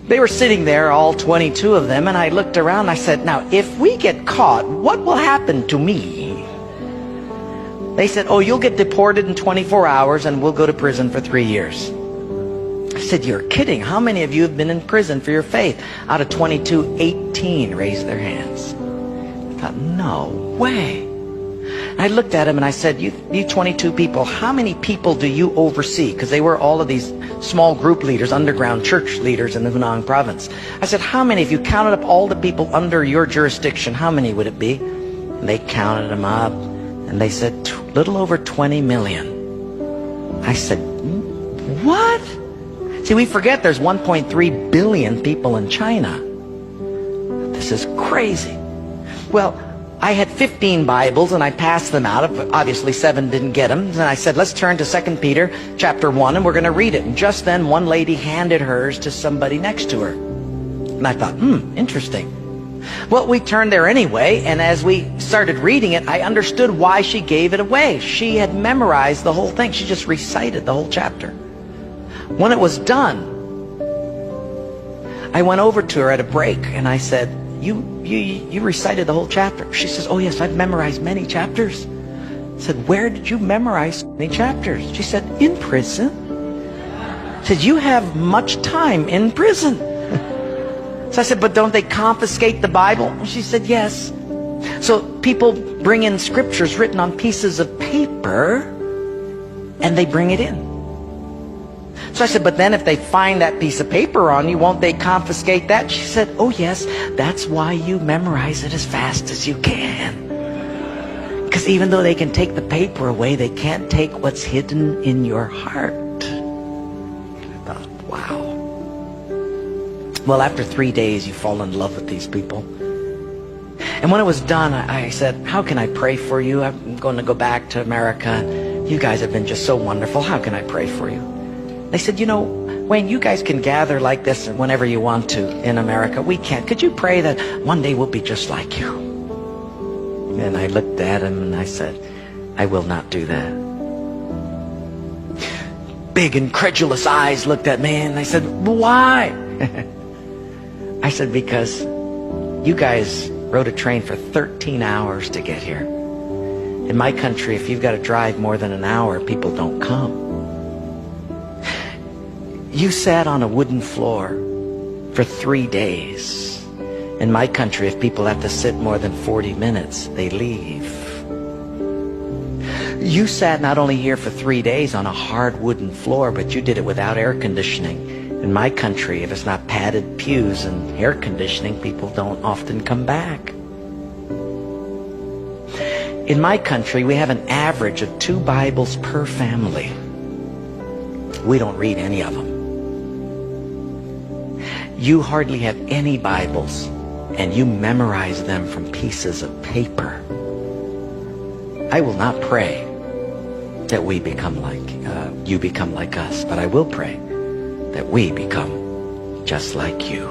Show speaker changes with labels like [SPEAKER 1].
[SPEAKER 1] They were sitting there, all 22 of them, and I looked around. I said, now, if we get caught, what will happen to me? They said, oh, you'll get deported in 24 hours and we'll go to prison for 3 years. I said, you're kidding. How many of you have been in prison for your faith? Out of 22, 18 raised their hands. I thought, no way. And I looked at him and I said, you 22 people, how many people do you oversee? Because they were all of these small group leaders, underground church leaders in the Hunan province. I said, how many, if you counted up all the people under your jurisdiction, how many would it be? And they counted them up and they said, little over 20 million. I said, what? See, we forget there's 1.3 billion people in China. This is crazy. Well, I had 15 Bibles and I passed them out. Obviously 7 didn't get them. And I said, let's turn to 2 Peter chapter 1 and we're going to read it. And just then one lady handed hers to somebody next to her. And I thought, interesting. Well, we turned there anyway, and as we started reading it, I understood why she gave it away. She had memorized the whole thing. She just recited the whole chapter. When it was done, I went over to her at a break and I said, you recited the whole chapter. She says, oh yes, I've memorized many chapters. I said, where did you memorize so many chapters? She said, in prison. I said, you have much time in prison. So I said, but don't they confiscate the Bible? And she said, yes. So people bring in scriptures written on pieces of paper and they bring it in. So I said, but then if they find that piece of paper on you, won't they confiscate that? She said, oh yes, that's why you memorize it as fast as you can. Because even though they can take the paper away, they can't take what's hidden in your heart. I thought, wow. Well, after 3 days, you fall in love with these people. And when it was done, I said, how can I pray for you? I'm going to go back to America. You guys have been just so wonderful. How can I pray for you? They said, you know, Wayne, you guys can gather like this whenever you want to in America. We can't. Could you pray that one day we'll be just like you? And I looked at him and I said, I will not do that. Big incredulous eyes looked at me and I said, why? I said, because you guys rode a train for 13 hours to get here. In my country, if you've got to drive more than an hour, people don't come. You sat on a wooden floor for 3 days. In my country, if people have to sit more than 40 minutes, they leave. You sat not only here for 3 days on a hard wooden floor, but you did it without air conditioning. In my country, if it's not padded pews and air conditioning, people don't often come back. In my country, we have an average of 2 Bibles per family. We don't read any of them. You hardly have any Bibles, and you memorize them from pieces of paper. I will not pray that we become like, you become like us, but I will pray that we become just like you.